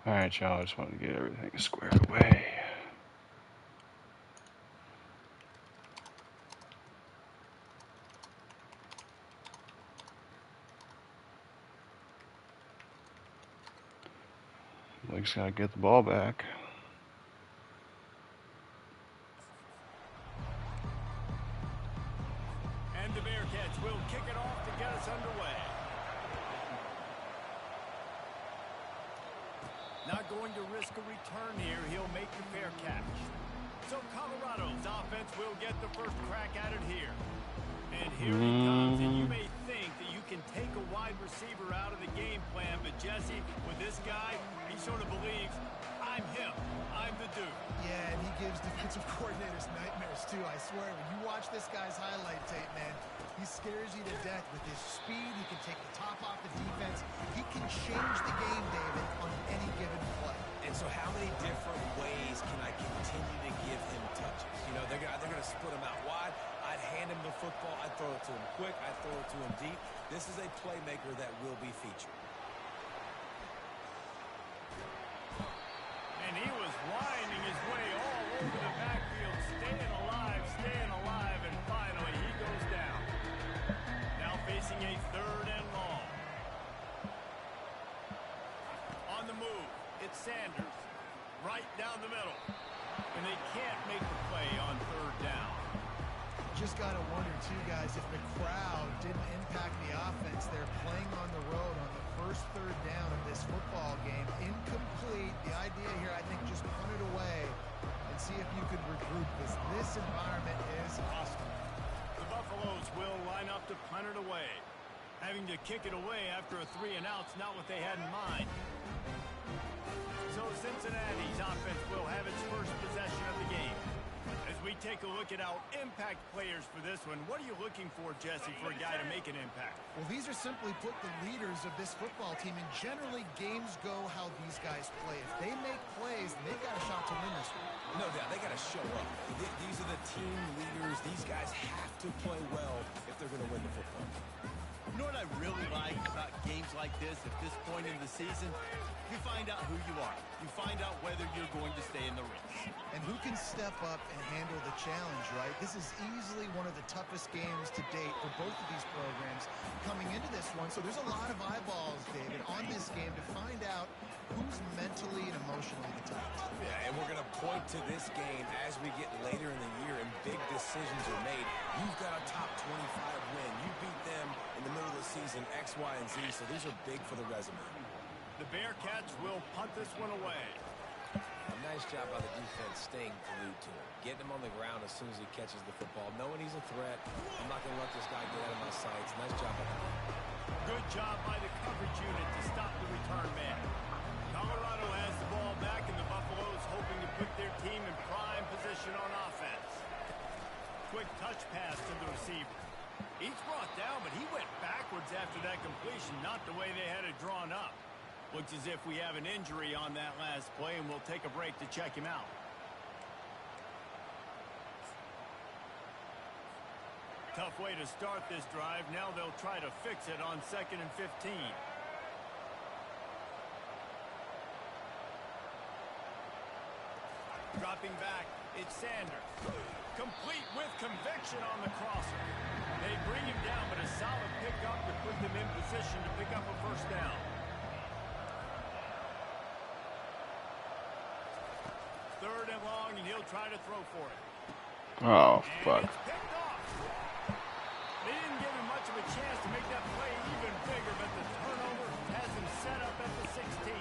Alright, y'all, I just want to get everything squared away. Blake's got to get the ball back. And the Bearcats will kick it off to get us underway. Not going to risk a return here. He'll make the fair catch. So Colorado's offense will get the first crack at it here. And here he comes. And you may think that you can take a wide receiver out of the game plan, but Jesse, with this guy, he sort of believes, I'm him. I'm the dude. Yeah, and he gives defensive coordinators nightmares, too. I swear, when you watch this guy's highlight tape, man, he scares you to death with his speed. He can take the top off the defense. He can change the game, David, on any given play. And so how many different ways can I continue to give him touches? You know, they're going to split him out wide. I'd hand him the football. I'd throw it to him quick. I'd throw it to him deep. This is a playmaker that will be featured. And he was winding his way all over the backfield, staying alive, and finally he goes down. Now facing a 3rd and long. On the move, it's Sanders. Right down the middle. And they can't make the play on 3rd down. Just got to wonder, too, guys, if the crowd didn't impact the offense. They're playing on the road on the first 3rd down of this football game. Incomplete. The idea here, I think, just punt it away and see if you could regroup, because this environment is hostile. The Buffaloes will line up to punt it away. Having to kick it away after a 3-and-out's not what they had in mind. So Cincinnati's offense will have its first possession of the game. As we take a look at our impact players for this one, what are you looking for, Jesse, for a guy to make an impact? Well, these are simply put the leaders of this football team, and generally games go how these guys play. If they make plays, they've got a shot to win this one. No doubt, they got to show up. These are the team leaders. These guys have to play well if they're going to win the football. You know what I really like about games like this at this point in the season? You find out who you are. You find out whether you're going to stay in the race. And who can step up and handle the challenge, right? This is easily one of the toughest games to date for both of these programs coming into this one. So there's a lot of eyeballs, David, on this game to find out who's mentally and emotionally the toughest. Yeah, and we're going to point to this game as we get later in the year and big decisions are made. You've got a top 25 win. You beat them in the middle of the season, X, Y, and Z, so these are big for the resume. The Bearcats will punt this one away. A nice job by the defense staying glued to him. Getting him on the ground as soon as he catches the football, knowing he's a threat. I'm not going to let this guy get out of my sights. Nice job by him. Good job by the coverage unit to stop the return man. Colorado has the ball back, and the Buffaloes hoping to put their team in prime position on offense. Quick touch pass to the receiver. He's brought down, but he went backwards after that completion, not the way they had it drawn up. Looks as if we have an injury on that last play, and we'll take a break to check him out. Tough way to start this drive. Now they'll try to fix it on 2nd and 15. Dropping back, it's Sanders. Complete with conviction on the crosser. They bring him down, but a solid pickup to put them in position to pick up a 1st down. 3rd and long, and he'll try to throw for it. Oh, fuck. It's picked off. They didn't give him much of a chance to make that play even bigger, but the turnover has him set up at the 16.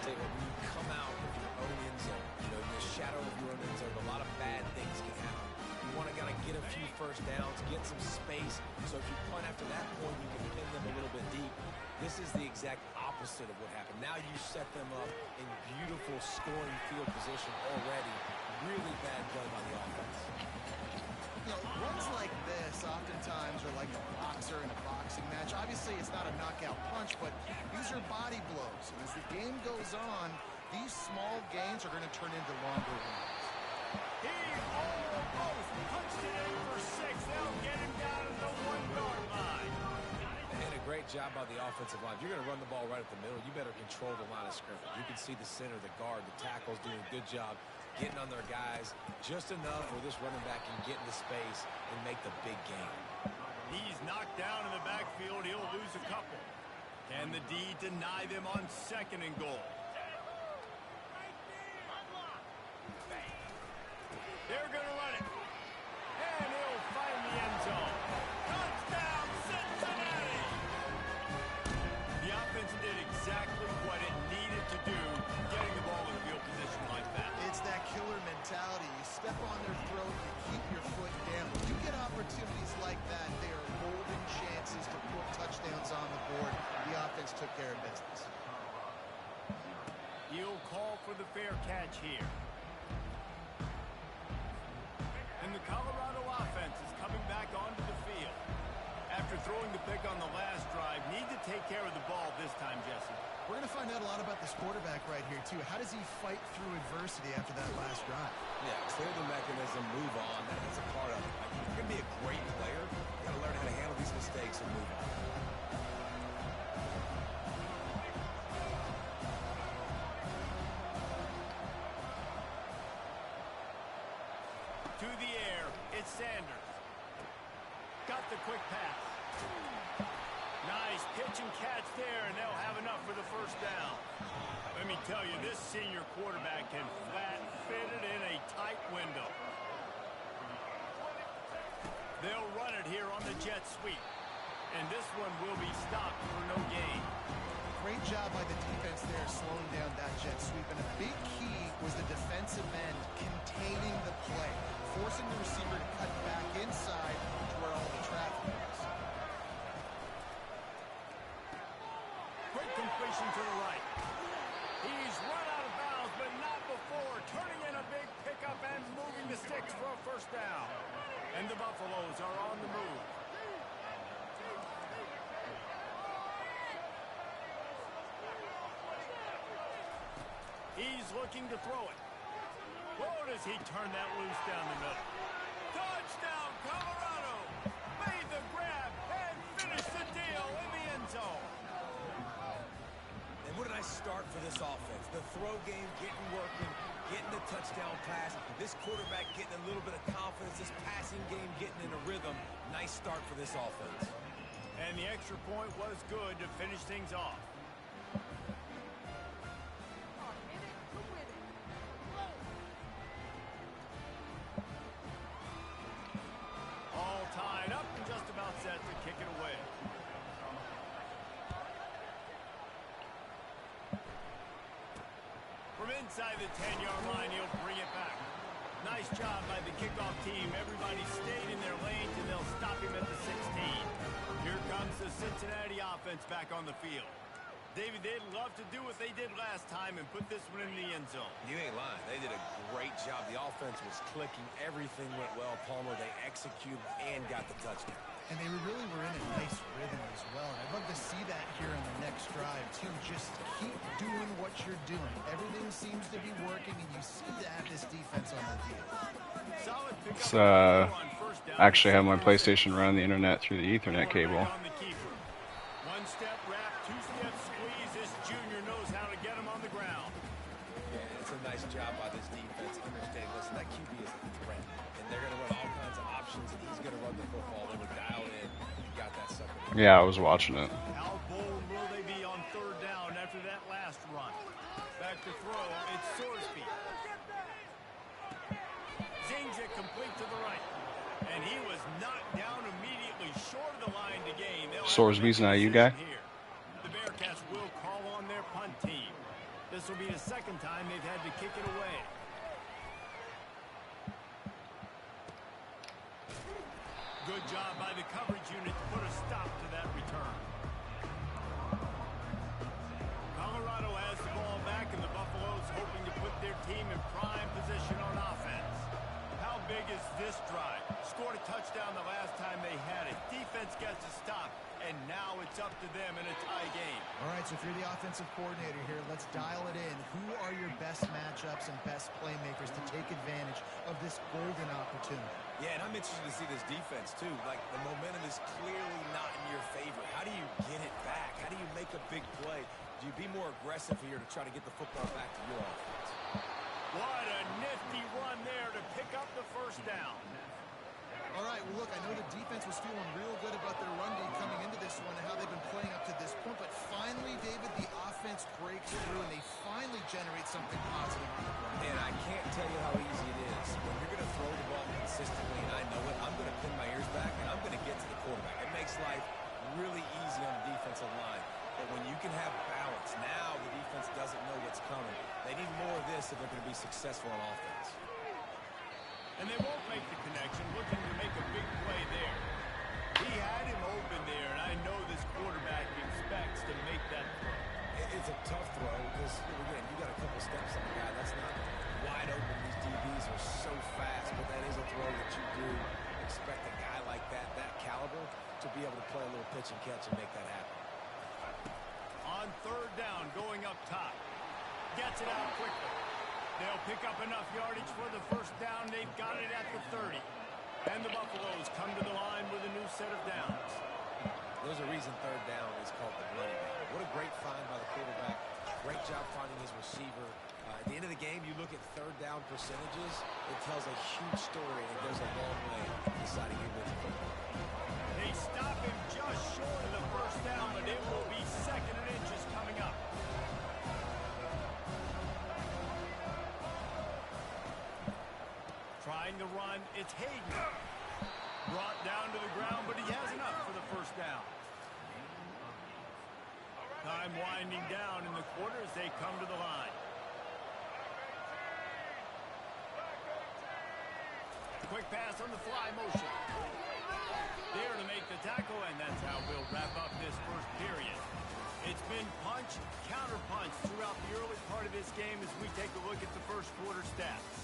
When you come out of your own end zone, you know, in the shadow of your own end zone, a lot of bad things can happen. You want to kind of get a few 1st downs, get some space, so if you punt after that point, you can pin them a little bit deep. This is the exact opposite of what happened. Now you set them up in beautiful scoring field position already. Really bad play by the offense. You know, runs like this oftentimes are like a boxer in a boxing match. Obviously, it's not a knockout punch, but these are body blows. And as the game goes on, these small gains are going to turn into longer ones. He almost punched it in for 6. They'll get him down to the 1-yard line. And a great job by the offensive line. If you're going to run the ball right at the middle, you better control the line of scrimmage. You can see the center, the guard, the tackles doing a good job getting on their guys just enough where this running back can get into space and make the big game. He's knocked down in the backfield. He'll lose a couple. Can the D deny them on 2nd and goal? They're going to run it. And he'll find the end zone. Touchdown, Cincinnati! The offense did exactly what it needed to do, getting the ball in field position like that. It's that killer mentality. You step on their throat, you keep your foot down. When you get opportunities like that, they are golden chances to put touchdowns on the board. The offense took care of business. He'll call for the fair catch here. And the Colorado offense is coming back onto the field. After throwing the pick on the last drive, need to take care of the ball this time, Jesse. We're going to find out a lot about this quarterback right here, too. How does he fight through adversity after that last drive? Yeah, clear the mechanism, move on. That's a part of it. Like, if you're going to be a great player, you got to learn how to handle these mistakes and move on. To the air, it's Sanders. Got the quick pass. Nice pitch and catch there, and they'll have enough for the first down. Let me tell you, this senior quarterback can flat fit it in a tight window. They'll run it here on the jet sweep. And this one will be stopped for no gain. Great job by the defense there slowing down that jet sweep. And a big key was the defensive end containing the play, forcing the receiver to cut back inside to where all the traffic was. Quick completion to the right. He's run out of bounds, but not before. Turning in a big pickup and moving the sticks for a first down. And the Buffaloes are on the move. He's looking to throw it. Oh, does he turn that loose down the middle? Touchdown, Colorado! Made the grab and finished the deal in the end zone. And what a nice start for this offense. The throw game getting working, getting the touchdown pass. This quarterback getting a little bit of confidence. This passing game getting in a rhythm. Nice start for this offense. And the extra point was good to finish things off. All tied up and just about set to kick it away. From inside the 10-yard line, he'll bring it back. Nice job by the kickoff team. Everybody stayed in their lanes, and they'll stop him at the 16. Here comes the Cincinnati offense back on the field. David, they'd love to do what they did last time and put this one in the end zone. You ain't lying. They did a great job. The offense was clicking. Everything went well, Palmer. They executed and got the touchdown. And they really were in a nice rhythm as well. And I'd love to see that here in the next drive, too. Just keep doing what you're doing. Everything seems to be working, and you seem to have this defense on the deal. Solid pickup It's, on first down. I actually have my PlayStation running the internet through the Ethernet cable. One step wrap, two-step squeeze. This junior knows how to get him on the ground. Yeah, it's a nice job by this defense. Understand, listen, that QB is a threat. And they're going to run all kinds of options, and he's going to run the football. They were dialed in. He got that sucker. Yeah, I was watching it. How bold will they be on third down after that last run? Back to throw. It's Sorsby. Zings it complete to the right. And he was knocked down immediately short of the line to gain. Sorsby's not you guy? Here. The Bearcats will call on their punt team. This will be the second time they've had to kick it away. Good job by the coverage unit to put a stop to that return. Colorado has the ball back, and the Buffaloes hoping to put their team in prime position on offense. How big is this drive? Scored a touchdown the last time they had it. Defense gets a stop, and now it's up to them in a tie game. All right, so if you're the offensive coordinator here, let's dial it in. Who are your best matchups and best playmakers to take advantage of this golden opportunity? Yeah, and I'm interested to see this defense, too. Like, the momentum is clearly not in your favor. How do you get it back? How do you make a big play? Do you be more aggressive here to try to get the football back to your offense? What a nifty run there to pick up the first down. All right, well, look, I know the defense was feeling real good about their run game coming into this one and how they've been playing up to this point, but finally, David, the offense breaks through and they finally generate something positive on the ground. And I can't tell you how easy it is. When you're going to throw the ball consistently, and I know it, I'm going to pin my ears back and I'm going to get to the quarterback. It makes life really easy on the defensive line. But when you can have balance, now the defense doesn't know what's coming. They need more of this if they're going to be successful on offense. And they won't make the connection, looking to make a big play there. He had him open there, and I know this quarterback expects to make that throw. It's a tough throw because, again, you got a couple steps on the guy. That's not wide open. These DBs are so fast, but that is a throw that you do expect a guy like that caliber, to be able to play a little pitch and catch and make that happen. On third down, going up top. Gets it out quickly. They'll pick up enough yardage for the first down. They've got it at the 30. And the Buffaloes come to the line with a new set of downs. There's a reason third down is called the money down. What a great find by the quarterback. Great job finding his receiver. At the end of the game, you look at third down percentages. It tells a huge story, and it goes a long way in deciding who wins the football. They stop him just short of the first down, but it will be second and inches coming up. Trying to run, it's Hayden. Brought down to the ground, but he has enough for the first down. Time winding down in the quarter as they come to the line. Quick pass on the fly motion. There to make the tackle, and that's how we'll wrap up this first period. It's been punch, counter punch throughout the early part of this game as we take a look at the first quarter stats.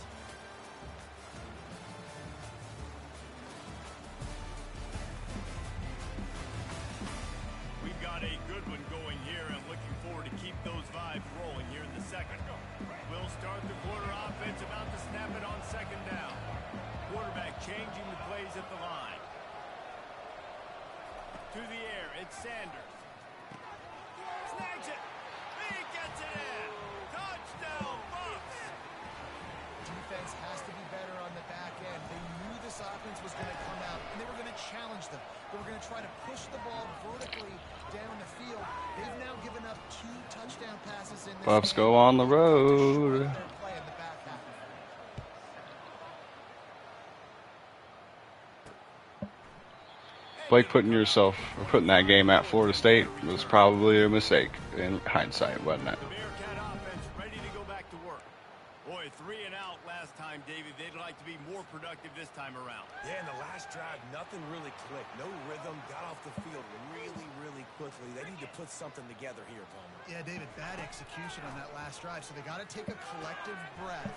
We've got a good one going here. I'm looking forward to keep those vibes rolling here in the second. We'll start the quarter offense about to snap it on second down. Quarterback changing the plays at the line. To the air, it's Sanders. Snags it. He gets it in. Touchdown, Bucks. Defense has to be better on the back end. They knew this offense was going to come out, and they were going to challenge them. They were going to try to push the ball vertically down the field. They've now given up 2 touchdown passes in this Buffs game. go on the road. Their play in the back half. Blake, putting that game at Florida State was probably a mistake in hindsight, wasn't it? The Bearcat offense ready to go back to work. Boy, 3 and out last time, David. They'd like to be more productive this time around. Yeah, in the last drive, nothing really clicked. No rhythm, got off the field really, really quickly. They need to put something together here, Palmer. Yeah, David, bad execution on that last drive, so they got to take a collective breath.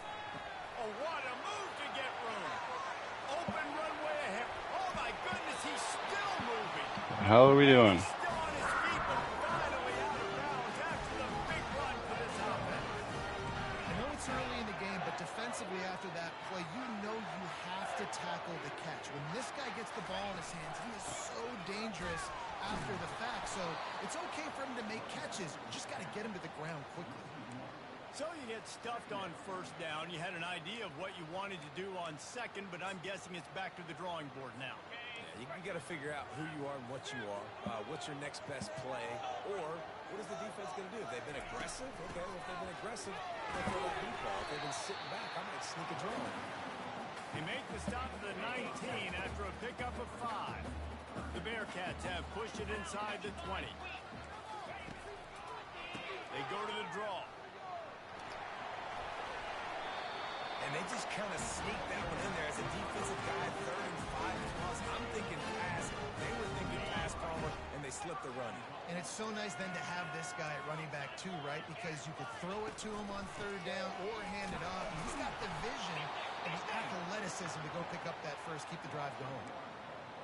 Oh, what a move to get room. Open runway ahead. Oh, my goodness, he's still moving. What the hell are we doing? He's still on his feet, but finally out of bounds after the big run for this offense. I know it's early in the game, but defensively after that play, you know you have to tackle the catch. When this guy gets the ball in his hands, he is so dangerous after the fact. So it's okay for him to make catches. You just got to get him to the ground quickly. So you get stuffed on first down. You had an idea of what you wanted to do on second, but I'm guessing it's back to the drawing board now. Yeah, you got to figure out who you are and what you are. What's your next best play? Or what is the defense going to do? If they've been aggressive, okay, well, if they've been aggressive, they'll throw a deep ball. If they've been sitting back, I might sneak a draw. They make the stop at the 19 after a pickup of 5. The Bearcats have pushed it inside the 20. They go to the draw. And they just kind of sneaked that one in there as a defensive guy, 3rd and 5 plus. I'm thinking pass. They were thinking pass, Palmer, and they slipped the running. And it's so nice then to have this guy at running back too, right? Because you could throw it to him on 3rd down or hand it off. He's got the vision and the athleticism to go pick up that first, keep the drive going.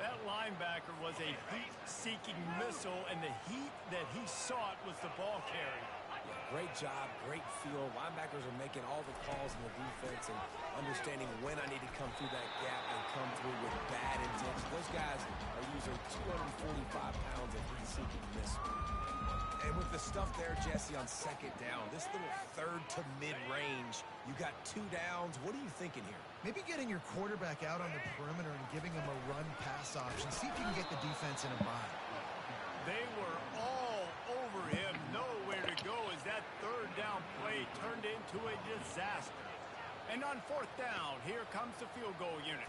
That linebacker was a heat-seeking missile, and the heat that he sought was the ball carry. Yeah, great job, great feel. Linebackers are making all the calls in the defense and understanding when I need to come through that gap and come through with bad intention. Those guys are using 245 pounds of heat-seeking missile. And with the stuff there, Jesse, on second down, this little third to mid-range, you got 2 downs. What are you thinking here? Maybe getting your quarterback out on the perimeter and giving him a run-pass option. See if you can get the defense in a bind. They were all over him. Nowhere to go as that third down play turned into a disaster. And on fourth down, here comes the field goal unit.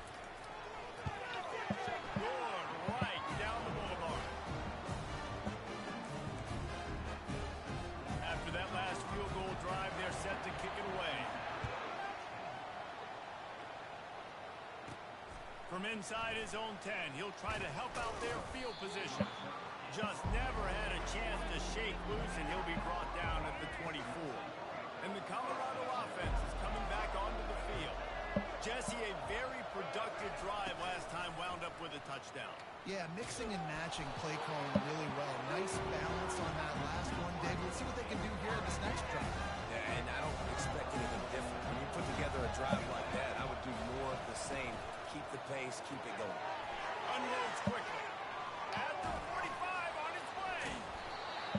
Good right down the boulevard. After that last field goal drive, they're set to kick it away. From inside his own 10, he'll try to help out their field position. Just never had a chance to shake loose, and he'll be brought down at the 24. And the Colorado offense is coming back onto the field. Jesse, a very productive drive last time wound up with a touchdown. Yeah, mixing and matching play calling really well. Nice balance on that last one, Dave. Let's see what they can do here in this next drive. Yeah, and I don't expect anything different. When you put together a drive like that, I would do more of the same. Keep the pace, keep it going. Unloads quickly. At the 45 on its way.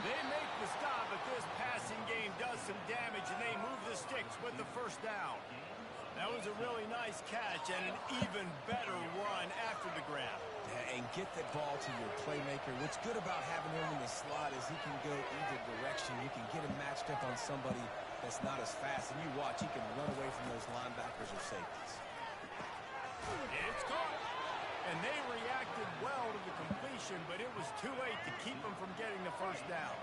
They make the stop, but this passing game does some damage, and they move the sticks with the first down. That was a really nice catch and an even better run after the grab. And get that ball to your playmaker. What's good about having him in the slot is he can go either direction. You can get him matched up on somebody that's not as fast, and you watch, he can run away from those linebackers or safeties. It's caught. And they reacted well to the completion, but it was too late to keep them from getting the first down.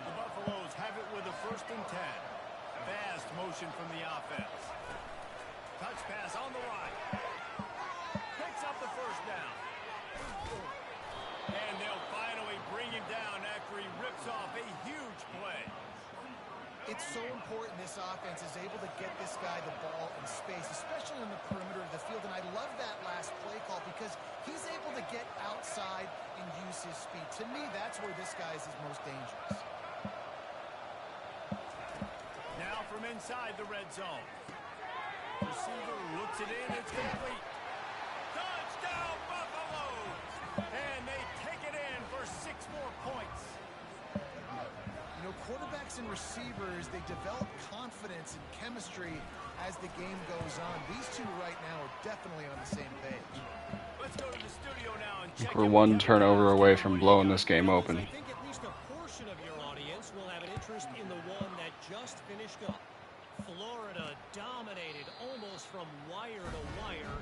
The Buffaloes have it with a 1st and 10. Fast motion from the offense. Touch pass on the right. Picks up the first down. And they'll finally bring him down after he rips off a huge play. It's so important this offense is able to get this guy the ball in space, especially in the perimeter of the field. And I love that last play call because he's able to get outside and use his speed. To me, that's where this guy is his most dangerous. Now from inside the red zone. Receiver looks it in. It's complete. Touchdown, Buffaloes! And they take it in for 6 more points. You know, quarterbacks and receivers, they develop confidence and chemistry as the game goes on. These two right now are definitely on the same page. Let's go to the studio now and check We're one turnover away from blowing this game open. I think at least a portion of your audience will have an interest in the one that just finished up. Florida dominated almost from wire to wire,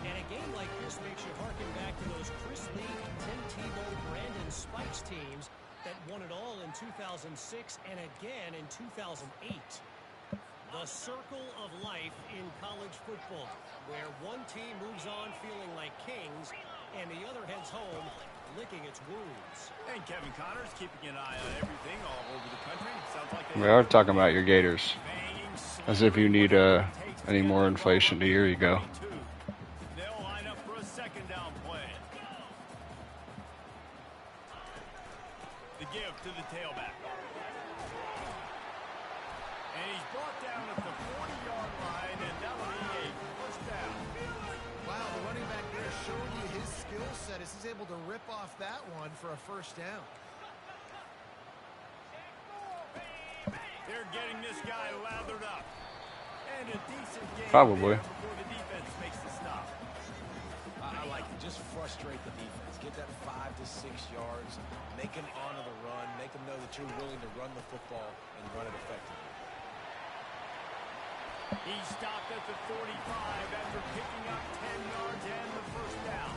and a game like this makes you harken back to those Chris Lee, Tim Tebow, Brandon Spikes teams that won it all in 2006 and again in 2008. The circle of life in college football, where one team moves on feeling like kings and the other heads home licking its wounds. And Kevin Connors keeping an eye on everything all over the country. Sounds like We are talking about your Gators. As if you need any more inflation to your ego. They'll line up for a 2nd down play. The give to the tailback. And he's brought down at the 40-yard line, and that will be a 1st down. Wow, the running back there showing you his skill set as he's able to rip off that one for a 1st down. They're getting this guy lathered up. And a decent game Probably. before the defense makes the stop. I like it. Just frustrate the defense. Get that 5 to 6 yards. Make them honor the run. Make them know that you're willing to run the football and run it effectively. He stopped at the 45 after picking up 10 yards and the 1st down.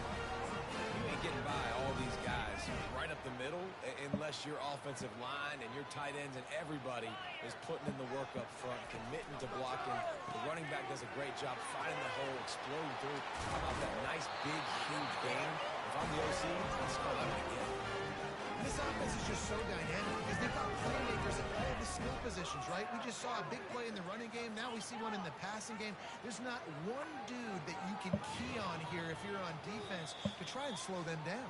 You ain't getting by all these guys right up the middle unless your offensive line and your tight ends and everybody is putting in the work up front, committing to blocking. The running back does a great job finding the hole, exploding through. How about that nice, big, huge game? If I'm the OC, let's call that again. This offense is just so dynamic because they've got playmakers at all the skill positions, right? We just saw a big play in the running game. Now we see one in the passing game. There's not one dude that you can key on here if you're on defense to try and slow them down.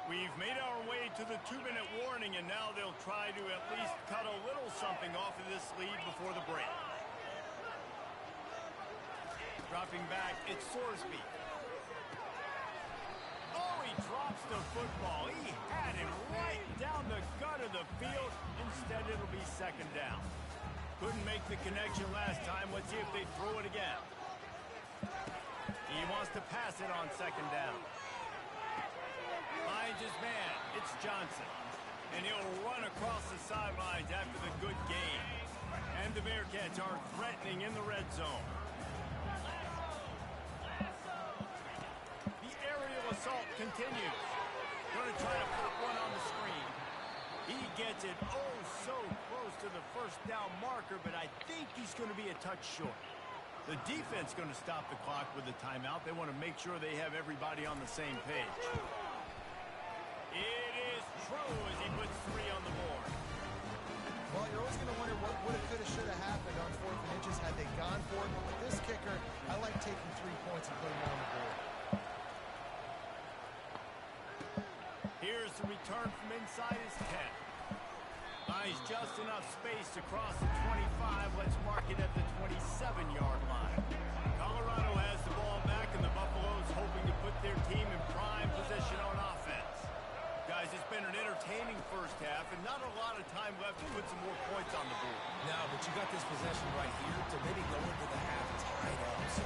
We've made our way to the 2-minute warning, and now they'll try to at least cut a little something off of this lead before the break. Dropping back, it's Sorsby. Oh, he drops the football. He had it right down the gut of the field. Instead, it'll be second down. Couldn't make the connection last time. Let's see if they throw it again. He wants to pass it on second down. Finds his man. It's Johnson. And he'll run across the sidelines after the good game. And the Bearcats are threatening in the red zone. The aerial assault continues. Going to try to put one on the screen. He gets it oh so close to the first down marker, but I think he's going to be a touch short. The defense going to stop the clock with a timeout. They want to make sure they have everybody on the same page. It is true as he puts 3 on the board. Well, you're always going to wonder what would have, could have, should have happened on 4th and inches had they gone for it. But with this kicker, I like taking 3 points and putting it on the board. Here's the return from inside his 10. Finds just enough space to cross the 25. Let's mark it at the 27-yard line. Colorado has the ball back, and the Buffaloes hoping to put their team in prime position on offense. Guys, it's been an entertaining first half, and not a lot of time left to put some more points on the board. No, but you got this possession right here to maybe go into the half tied up. So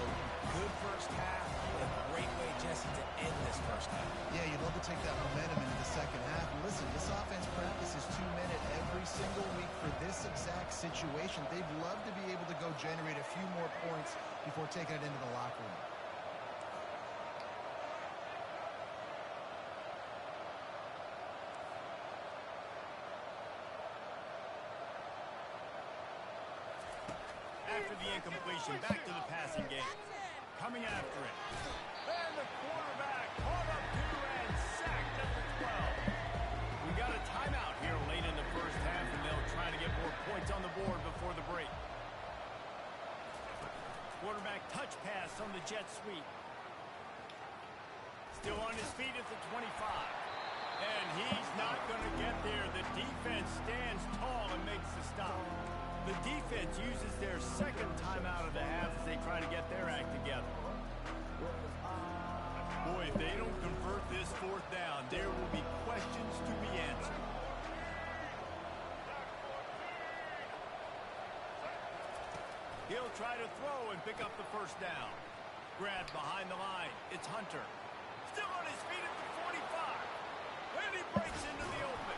good first half, but a great way, Jesse, to end this first half. Yeah, you'd love to take that momentum into the second half. And listen, this offense practices 2-minute every single week for this exact situation. They'd love to be able to go generate a few more points before taking it into the locker room. After the incompletion, back to the passing game. Coming after it. And the quarterback caught up to and sacked at the 12. We got a timeout here late in the first half, and they'll try to get more points on the board before the break. Quarterback touch pass on the jet sweep. Still on his feet at the 25. And he's not going to get there. The defense stands tall and makes the stop. The defense uses their second timeout of the half as they try to get their act together. Boy, if they don't convert this 4th down, there will be questions to be answered. He'll try to throw and pick up the first down. Grabbed behind the line. It's Hunter. Still on his feet at the 45. And he breaks into the open.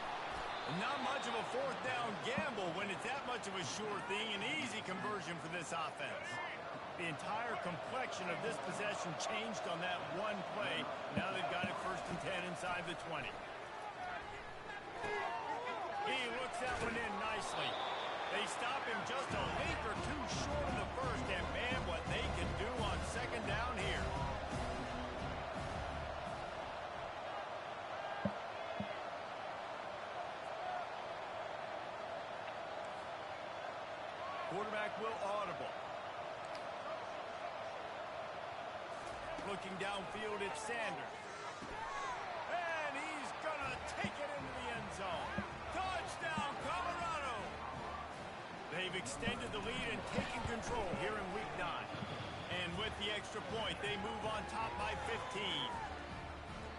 Not much of a 4th down gamble when it's that much of a sure thing. An easy conversion for this offense. The entire complexion of this possession changed on that one play. Now they've got it 1st and 10 inside the 20. He looks that one in nicely. They stop him just a link or 2 short of the first, and man, what they can do on second down here. Quarterback will audible. Looking downfield, it's Sanders. And he's going to take it into the end zone. Touchdown, Colorado! They've extended the lead and taken control here in Week 9. And with the extra point, they move on top by 15.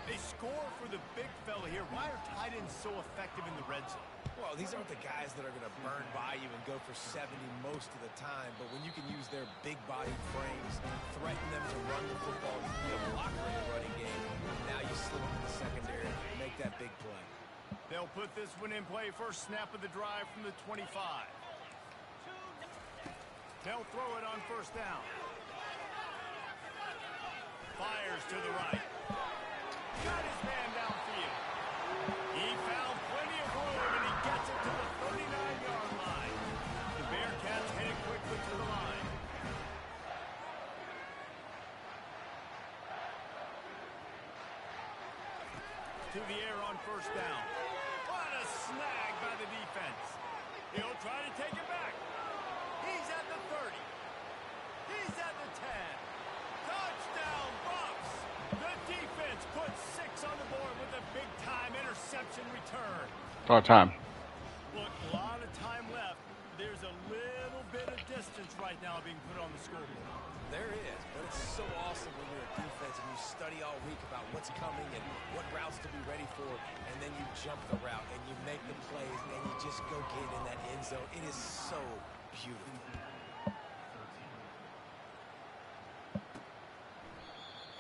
They score for the big fella here. Why are tight ends so effective in the red zone? Well, these aren't the guys that are going to burn by you and go for 70 most of the time, but when you can use their big-bodied frames, threaten them to run the football, be a blocker in the running game, now you slip into the secondary and make that big play. They'll put this one in play. First snap of the drive from the 25. They'll throw it on 1st down. Fires to the right. Got his man downfield. He found plenty of room, and he gets it to the 39-yard line. The Bearcats headed quickly to the line. To the air on 1st down. snagged by the defense. He'll try to take it back. He's at the 30. He's at the 10. Touchdown, Bucks. The defense puts 6 on the board with a big-time interception return. All time. Look, a lot of time left. There's a little bit of distance right now being put on the scoreboard. There is, but it's so awesome when you're a defense and you study all week about what's coming and what routes to be ready for, and then you jump the route and you make the plays and you just go get in that end zone. It is so beautiful.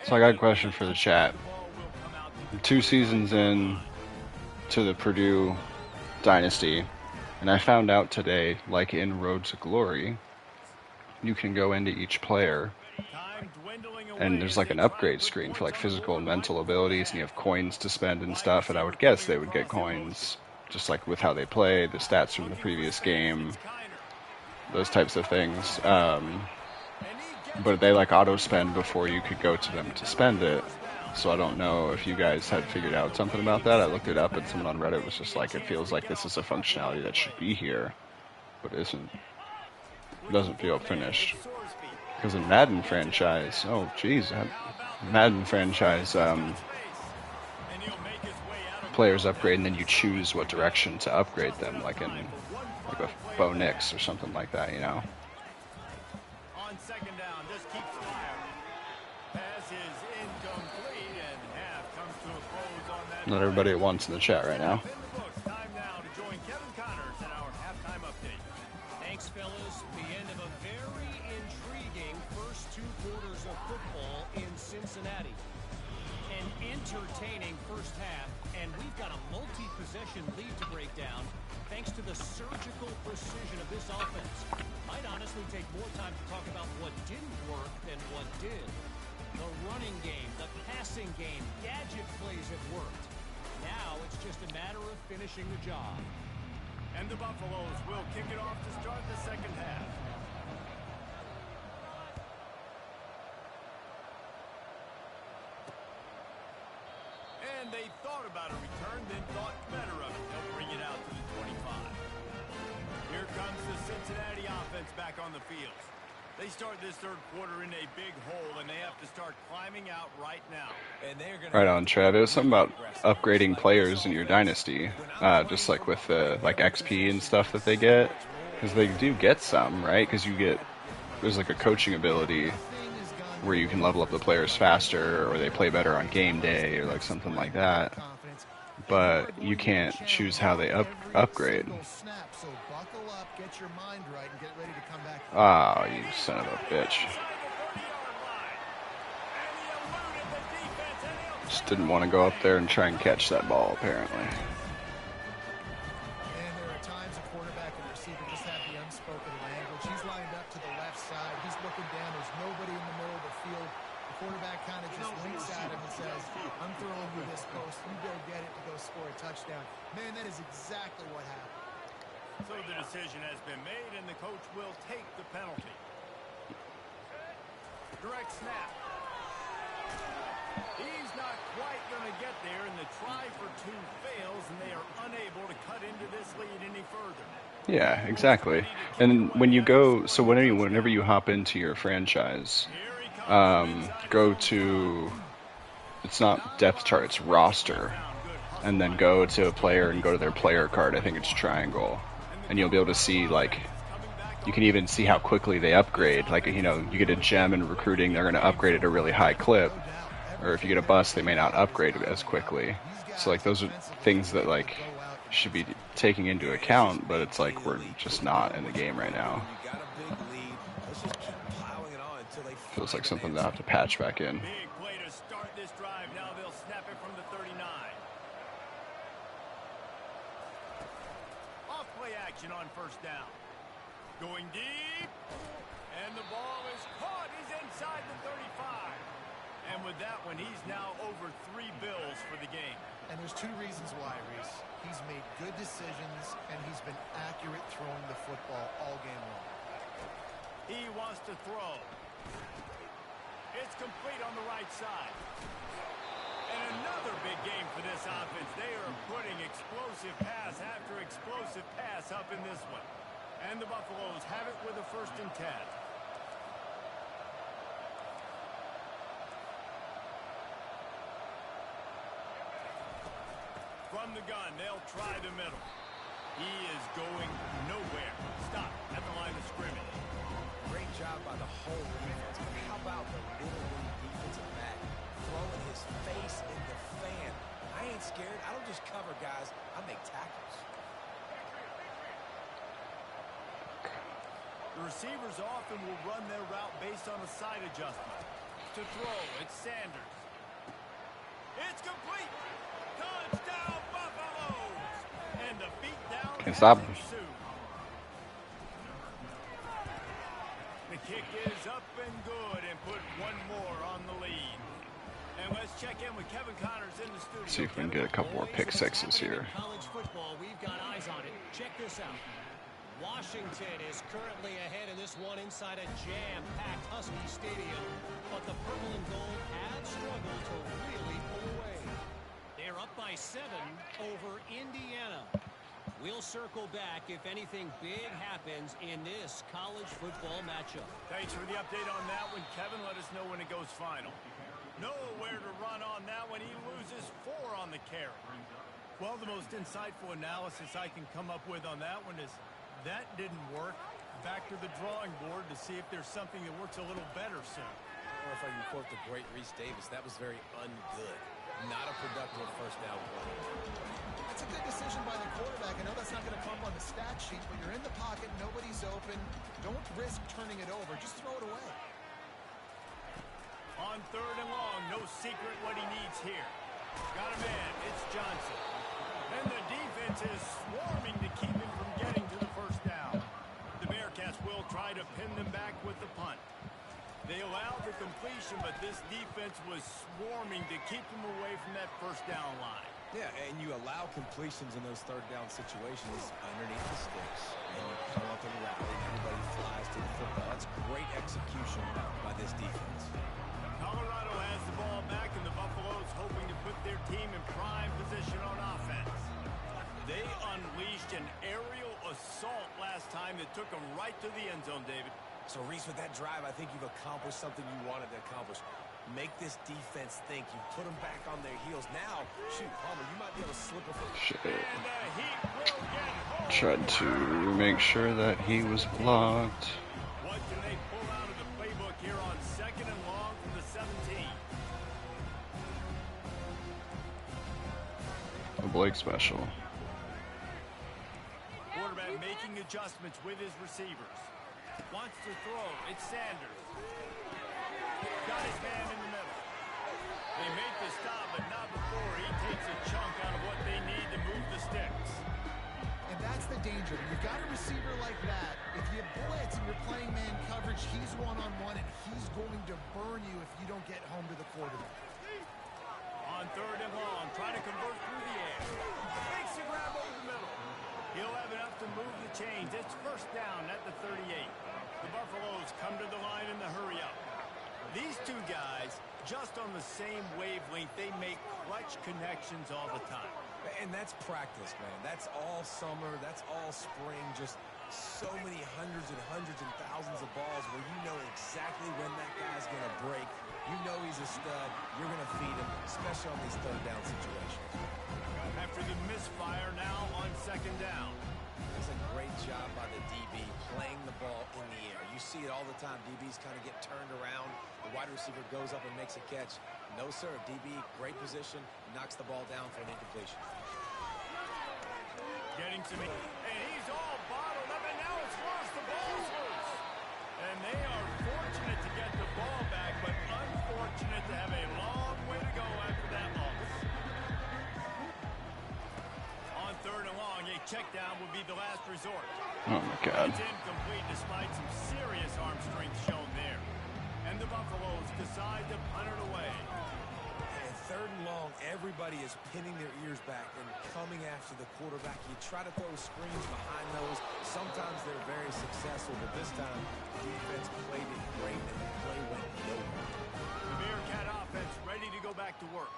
So I got a question for the chat. 2 seasons in to the Purdue Dynasty, and I found out today, like in Road to Glory, you can go into each player and there's like an upgrade screen for like physical and mental abilities, and you have coins to spend and stuff, and I would guess they would get coins just like with how they play, the stats from the previous game, those types of things. But they like auto spend before you could go to them to spend it. So I don't know if you guys had figured out something about that. I looked it up and someone on Reddit was just like, it feels like this is a functionality that should be here, but isn't. It doesn't feel finished. Because in Madden franchise, oh geez, Madden franchise, players upgrade and then you choose what direction to upgrade them, like in like a Bo Nix or something like that, you know. On second down, just keeps firing. Pass is incomplete, and half comes to a close on that. Not everybody at once in the chat right now. In the books, time now to join Kevin Connors in our halftime update. Thanks, fellas. The end of a very intriguing first 2 quarters of football in Cincinnati. An entertaining first half, and we've got a multi-possession lead to break down thanks to the surgical precision of this offense. Might honestly take more time to talk about what didn't work than what did. The running game, the passing game, gadget plays have worked. Now it's just a matter of finishing the job. And the Buffaloes will kick it off to start the second half. And they thought about a return, then thought better of it. They'll bring it out to the 25. Here comes the Cincinnati offense back on the field. They start this third quarter in a big hole, and they have to start climbing out right now. And they're gonna Right on, Trev. It was something about upgrading players in your dynasty, just like with the like XP and stuff that they get, because they do get some, right? Because you get, there's like a coaching ability where you can level up the players faster, or they play better on game day, or like something like that. But you can't choose how they upgrade. Oh, you son of a bitch. Just didn't want to go up there and try and catch that ball, apparently. And there are times a quarterback and receiver just have the unspoken language. He's lined up to the left side. He's looking down. There's nobody in the middle of the field. The quarterback kind of just winks at him and says, I'm throwing you this post. You go get it to go score a touchdown. Man, that is exactly what happened. So the decision has been made, and the coach will take the penalty. Direct snap. He's not quite going to get there, and the try for 2 fails, and they are unable to cut into this lead any further. Yeah, exactly. And when you go, so whenever you hop into your franchise, go to, it's not depth chart, it's roster, and then go to a player and go to their player card. I think it's triangle. And you'll be able to see, like, you can even see how quickly they upgrade. Like, you know, you get a gem in recruiting, they're going to upgrade at a really high clip. Or if you get a bust, they may not upgrade as quickly. So, like, those are things that, like, should be taking into account, but it's like we're just not in the game right now. Feels like something they'll have to patch back in. Big play to start this drive. Now they'll snap it from the 39. Off play action on first down. Going deep. And the ball is caught. He's inside the 35. And with that one, he's now over 3 bills for the game. And there's 2 reasons why, Reese. He's made good decisions, and he's been accurate throwing the football all game long. He wants to throw. It's complete on the right side. And another big game for this offense. They are putting explosive pass after explosive pass up in this one. And the Buffaloes have it with a 1st and 10. From the gun, they'll try the middle. He is going nowhere. Stop at the line of scrimmage. Great job by the whole defense. But how about the little league defensive back throwing his face in the fan? I ain't scared. I don't just cover guys. I make tackles. The receivers often will run their route based on a side adjustment. To throw, it's Sanders. It's complete. Touchdown, Buffaloes. And the beat down Can't stop him. ensued. The kick is up and good and put one more on the lead. And let's check in with Kevin Connors in the studio. See if we can get a couple more pick sixes here. College football, we've got eyes on it. Check this out. Washington is currently ahead in this one inside a jam-packed Husky Stadium, but the purple and gold have struggled to really pull away. They're up by 7 over Indiana. We'll circle back if anything big happens in this college football matchup. Thanks for the update on that one, Kevin. Let us know when it goes final. Nowhere to run on that one. He loses 4 on the carry. Well, the most insightful analysis I can come up with on that one is that didn't work. Back to the drawing board to see if there's something that works a little better soon. Or if I can quote the great Reese Davis, that was very ungood. Not a productive 1st down play. That's a good decision by the quarterback. I know that's not going to come on the stat sheet, but you're in the pocket, nobody's open. Don't risk turning it over. Just throw it away. On 3rd and long, no secret what he needs here. Got a man, it's Johnson. And the defense is swarming to keep him from getting to the 1st down. The Bearcats will try to pin them back with the punt. They allowed the completion, but this defense was swarming to keep them away from that 1st down line. Yeah, and you allow completions in those 3rd down situations underneath the sticks. And you come up and rally, and everybody flies to the football. That's great execution by this defense. Colorado has the ball back, and the Buffaloes hoping to put their team in prime position on offense. They unleashed an aerial assault last time that took them right to the end zone, David. So, Reese, with that drive, I think you've accomplished something you wanted to accomplish. Make this defense think. You put them back on their heels. Now, shoot, Palmer, you might be able to slip a foot. Shit. And the heat will get home. Tried to make sure that he was blocked. What can they pull out of the playbook here on 2nd and long from the 17? A Blake special. Quarterback making adjustments with his receivers. Wants to throw. It's Sanders. Got his man in the middle. They make the stop, but not before he takes a chunk out of what they need to move the sticks. And that's the danger. When you've got a receiver like that, if you blitz and you're playing man coverage, he's one-on-one, and he's going to burn you if you don't get home to the quarterback. On 3rd and long, trying to convert through the air. Makes the grab over the middle. He'll have enough to move the chains. It's 1st down at the 38. The Buffaloes come to the line in the hurry up. These two guys, just on the same wavelength, they make clutch connections all the time. And that's practice, man. That's all summer. That's all spring. Just so many hundreds and thousands of balls where you know exactly when that guy's going to break. You know he's a stud. You're going to feed him, especially on these 3rd down situations. After the misfire, now on 2nd down. That's a great job by the DB playing the ball in the air. You see it all the time. DBs kind of get turned around. The wide receiver goes up and makes a catch. No, sir. DB, great position, knocks the ball down for an incompletion. Getting to me. And he's all bottled up, and now it's lost. The ball's loose. And they are fortunate to get the ball back, but unfortunate to have a long way to go after that loss. On 3rd and long, a check down would be the last resort. Oh my God. It's incomplete despite some serious arm strength shown there. And the Buffaloes decide to punt it away. And 3rd and long, everybody is pinning their ears back and coming after the quarterback. You try to throw screens behind those. Sometimes they're very successful, but this time, defense played it great and the play went nowhere. The Bearcat offense ready to go back to work.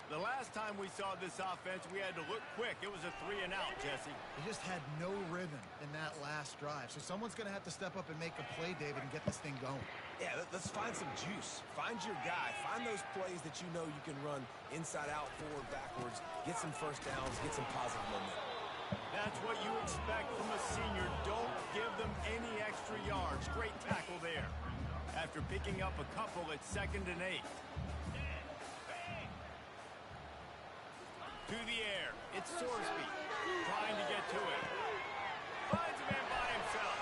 The last time we saw this offense, we had to look quick. It was a 3-and-out, Jesse. They just had no rhythm in that last drive. So someone's going to have to step up and make a play, David, and get this thing going. Yeah, let's find some juice. Find your guy. Find those plays that you know you can run inside out, forward, backwards. Get some first downs. Get some positive momentum. That's what you expect from a senior. Don't give them any extra yards. Great tackle there. After picking up a couple, it's 2nd and 8. To the air. It's Sorsby trying to get to it. Finds a man by himself.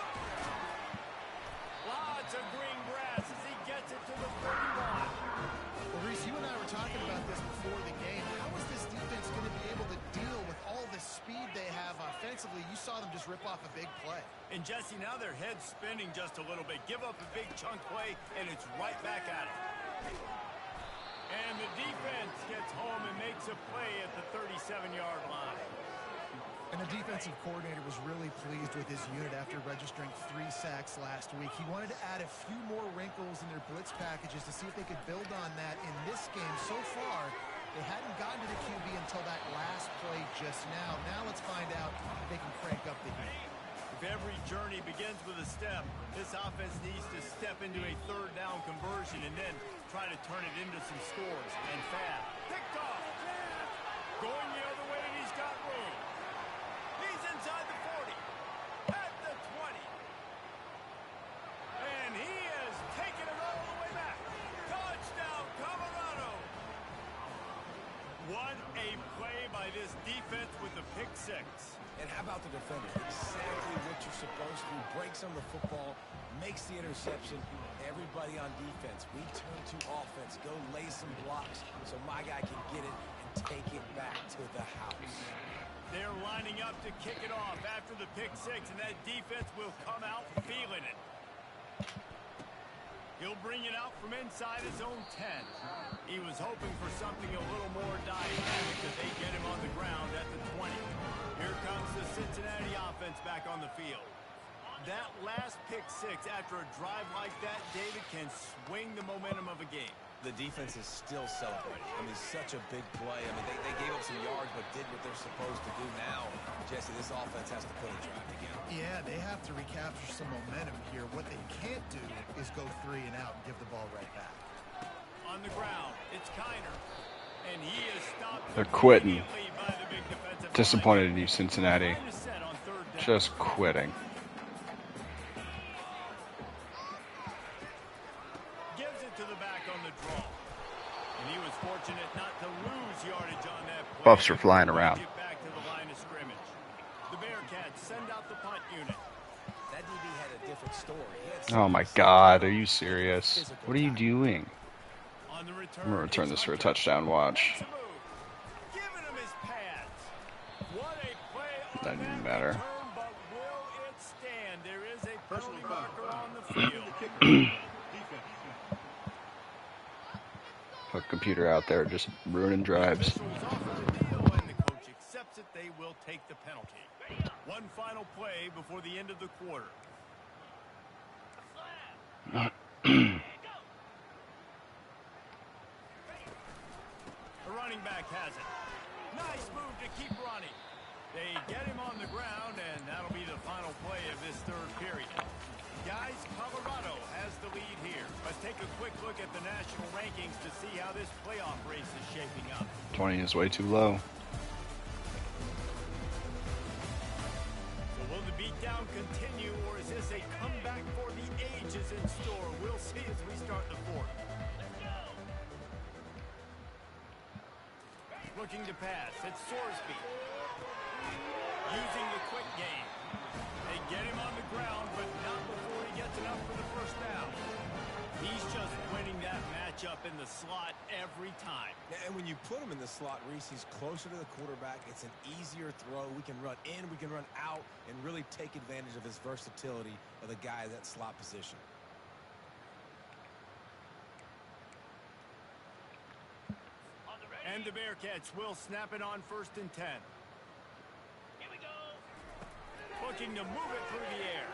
Lots of green grass as he gets it to the 31. Well, Reese, you and I were talking about this before the game. How is this defense going to be able to deal with all the speed they have offensively? You saw them just rip off a big play. And Jesse, now their head's spinning just a little bit. Give up a big chunk play, and it's right back at them. And the defense gets home and makes a play at the 37-yard line. And the defensive coordinator was really pleased with his unit after registering 3 sacks last week. He wanted to add a few more wrinkles in their blitz packages to see if they could build on that in this game. So far, they hadn't gotten to the QB until that last play just now. Now let's find out if they can crank up the heat. If every journey begins with a step, this offense needs to step into a 3rd down conversion and then try to turn it into some scores and fast. Picked off. Going the other way, and he's got room. He's inside the 40. At the 20. And he has taken it all the way back. Touchdown, Colorado. What a play by this defense with the pick 6. And how about the defender? Exactly what you're supposed to do. Breaks on the football, makes the interception. Everybody on defense, we turn to offense. Go lay some blocks so my guy can get it and take it back to the house. They're lining up to kick it off after the pick 6, and that defense will come out feeling it. He'll bring it out from inside his own 10. He was hoping for something a little more dynamic as they get him on the ground at the 20. Here comes the Cincinnati offense back on the field. That last pick 6 after a drive like that, David, can swing the momentum of a game. The defense is still celebrating. I mean, such a big play. I mean, they gave up some yards but did what they're supposed to do now. Jesse, this offense has to put a drive together. Yeah, they have to recapture some momentum here. What they can't do is go 3 and out and give the ball right back. On the ground, it's Kiner. And he is stopped. They're quitting. By the big defensive Disappointed in line. you, Cincinnati. On 3rd down. Just quitting. Gives it to the back on the draw. And he was fortunate not to lose yardage on that play. Buffs are flying around. Get back to the line of scrimmage. The Bearcats send out the punt unit. That DB had a different story. Oh my God, are you serious? What are you doing? On the return, I'm gonna return this for a touchdown. Watch. Giving him his pads. What a play on That didn't that matter. return, but will it stand? There is a penalty marker on the field. Put computer out there, just ruining drives. Officials offer the deal, and the coach accepts it. They will take the penalty. One final play before the end of the quarter. The running back has it. Nice move to keep running. They get him on the ground, and that'll be the final play of this 3rd period. Guys, Colorado has the lead here. Let's take a quick look at the national rankings to see how this playoff race is shaping up. 20 is way too low. So will the beatdown continue, or is this a comeback for the ages in store? We'll see as we start the 4th. Looking to pass, it's Sorsby. Using the quick game. They get him on the ground, but not before he gets enough for the 1st down. He's just winning that matchup in the slot every time. And when you put him in the slot, Reese, he's closer to the quarterback. It's an easier throw. We can run in, we can run out, and really take advantage of his versatility of the guy at that slot position. And the Bearcats will snap it on 1st and 10. Here we go. Looking to move it through the air.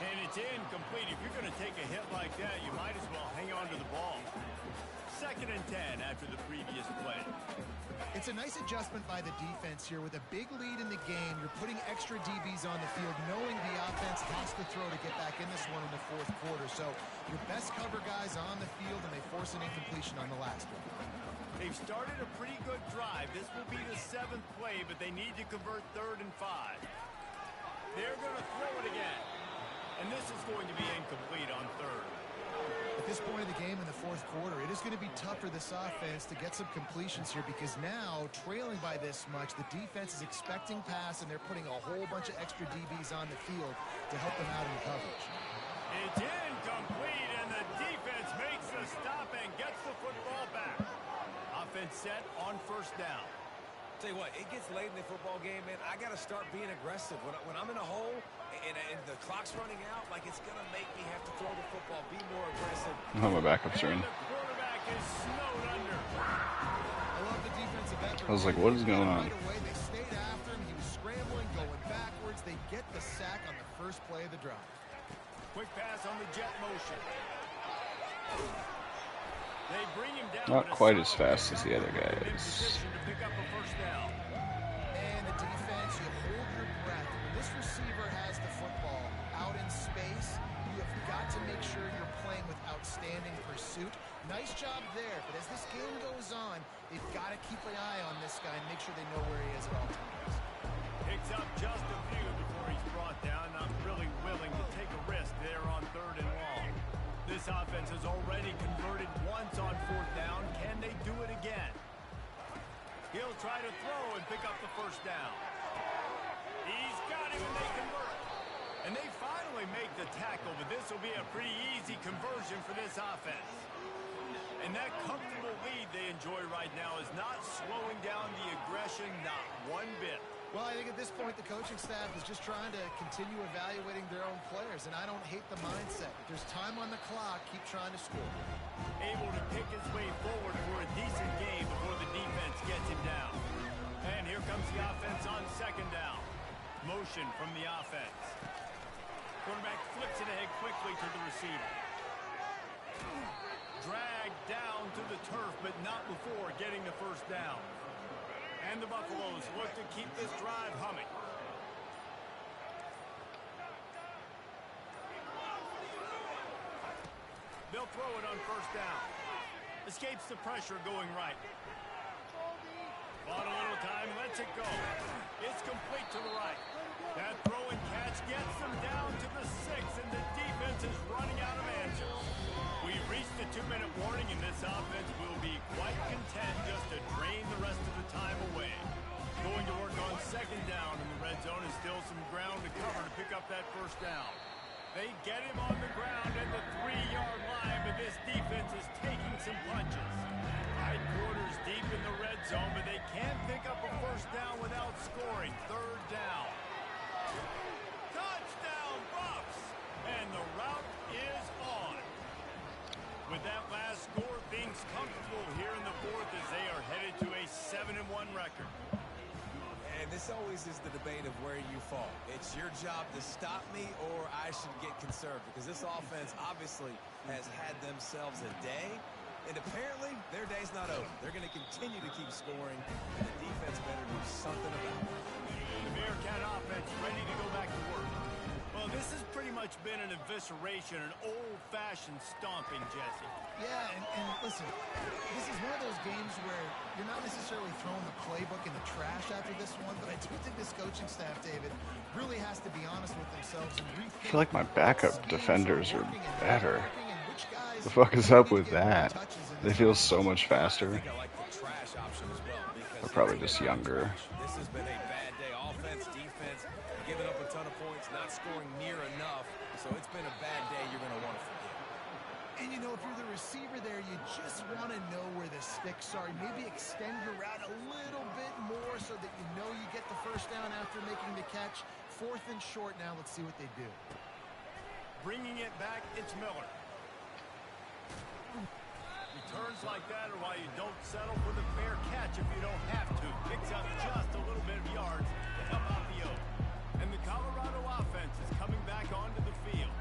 And it's incomplete. If you're going to take a hit like that, you might as well hang on to the ball. 2nd and and 10 after the previous play. It's a nice adjustment by the defense here. With a big lead in the game, you're putting extra DBs on the field, knowing the offense has to throw to get back in this one in the fourth quarter. So your best cover guys on the field, and they force an incompletion on the last one. They've started a pretty good drive. This will be the 7th play, but they need to convert 3rd and 5. They're going to throw it again. And this is going to be incomplete on 3rd. At this point of the game in the fourth quarter, it is going to be tough for this offense to get some completions here, because now, trailing by this much, the defense is expecting pass, and they're putting a whole bunch of extra DBs on the field to help them out in coverage. It's incomplete, and the defense makes the stop and gets the football back. Offense set on 1st down. Tell you what, it gets late in the football game, man. I got to start being aggressive. When I'm in a hole and the clock's running out, like, it's going to make me have to throw the football, be more aggressive. Oh, my backups are in. The quarterback is snowed under. I love the defensive effort. I was like, what is going on? Right away, they stayed after him. He was scrambling, going backwards. They get the sack on the first play of the drive. Quick pass on the jet motion. They bring him down. Not quite as fast as the other guys. To pick up a 1st down. And the defense, you hold your breath. When this receiver has the football out in space, you have got to make sure you're playing with outstanding pursuit. Nice job there, but as this game goes on, they've got to keep an eye on this guy and make sure they know where he is at all times. Picks up just a few before he's brought down. Not really willing to take a risk there on 3rd and long. This offense has already converted once on 4th down. Can they do it again? He'll try to throw and pick up the 1st down. He's got him, and they convert. And they finally make the tackle, but this will be a pretty easy conversion for this offense. And that comfortable lead they enjoy right now is not slowing down the aggression, not one bit. Well, I think at this point, the coaching staff is just trying to continue evaluating their own players, and I don't hate the mindset. If there's time on the clock, keep trying to score. Able to pick his way forward for a decent game before the defense gets him down. And here comes the offense on 2nd down. Motion from the offense. Quarterback flips it ahead quickly to the receiver. Dragged down to the turf, but not before getting the 1st down. And the Buffaloes look to keep this drive humming. They'll throw it on 1st down. Escapes the pressure going right. Bought a little time, lets it go. It's complete to the right. That throw and catch gets them down to the 6, and the defense is running out of answers. We've reached the 2-minute warning, and this offense will be quite content just to drain the rest of the time away. Going to work on 2nd down in the red zone, and still some ground to cover to pick up that 1st down. They get him on the ground at the 3-yard line, but this defense is taking some punches. High quarters deep in the red zone, but they can't pick up a 1st down without scoring. 3rd down. Touchdown, Buffs! And the route is on. With that last score, things comfortable here in the 4th as they are headed to a 7-1 record. And this always is the debate of where you fall. It's your job to stop me, or I should get conserved, because this offense obviously has had themselves a day, and apparently their day's not over. They're going to continue to keep scoring, and the defense better do something about it. The Bearcat offense ready to go back to work. Well, this has pretty much been an evisceration, an old-fashioned stomping, Jesse. Yeah, and listen, this is one of those games where you're not necessarily throwing the playbook in the trash after this one, but I do think this coaching staff, David, really has to be honest with themselves and rethink. I feel like my backup defenders are better. The fuck is up with that? They feel so much faster. I like the trash option as well, because They're probably just younger. this has been a bad day. Offense, defense, giving up a ton of points, not scoring near enough. So it's been a bad day you're going to want to forget. And, you know, if you're the receiver there, you just want to know where the sticks are. Maybe extend your route a little bit more so that you know you get the 1st down after making the catch. 4th and short now. Let's see what they do. Bringing it back, it's Miller. Returns like that are why you don't settle for the fair catch if you don't have to. Picks up just a little bit of yards to help out the O. And the Colorado offense is coming back onto the field.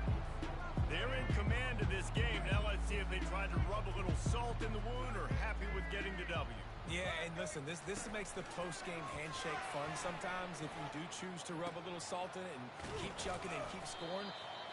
They're in command of this game. Now let's see if they try to rub a little salt in the wound or happy with getting the W. Yeah, and listen, this makes the post-game handshake fun sometimes. If you do choose to rub a little salt in it and keep chucking and keep scoring,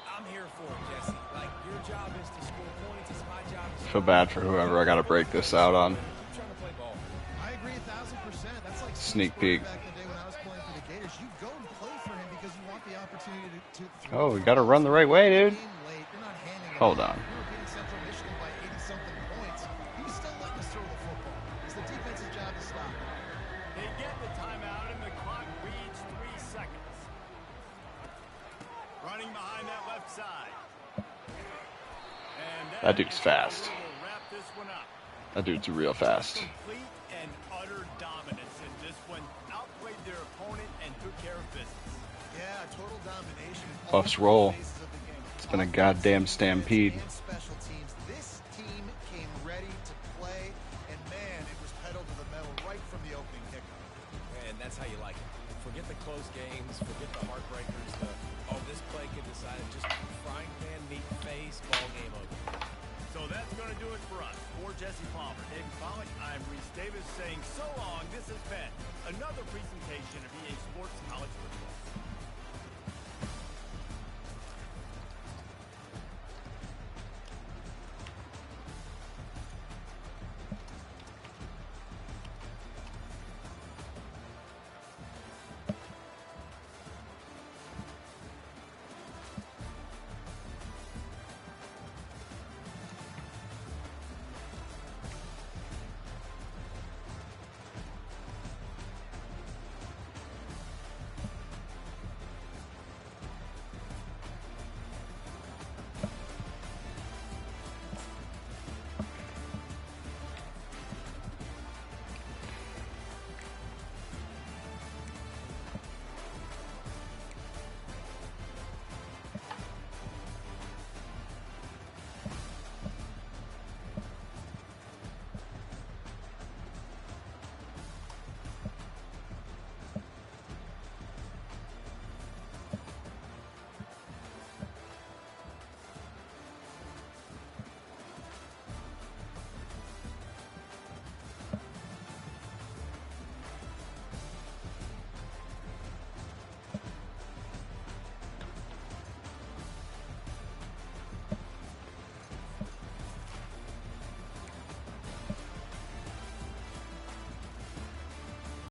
I'm here for it, Jesse. Like, your job is to score points. It's my job to Feel bad for whoever I got to break this out on. keep trying to play ball. I agree 1,000%. That's like Sneak Steve peek. Spurrier back in the day when I was playing for the Gators. You go and play for him because you want the opportunity to Oh, we got to run the right way, dude. game late. You're not handing it Hold off. on. You were beating Central Michigan by 80-something points. You still letting us throw the football. It's the defense's job to stop it. They get the timeout and the clock reads 3 seconds. Running behind that left side. And That dude's fast. will wrap this one up. That dude's real fast. Complete and utter dominance in this one. Outplayed their opponent and took care of business. Yeah, total domination. in all Buffs three roll. phases of the game. It's been a goddamn stampede. And special teams. This team came ready to play, and man, it was pedal to the metal right from the opening kickoff. And that's how you like it. Forget the close games, forget the heartbreakers, this play can decide it. Just frying pan, meat face, ball game over. So that's going to do it for us. For Jesse Palmer, David Pollack, I'm Reese Davis saying so long. This has been another presentation of EA Sports College Football.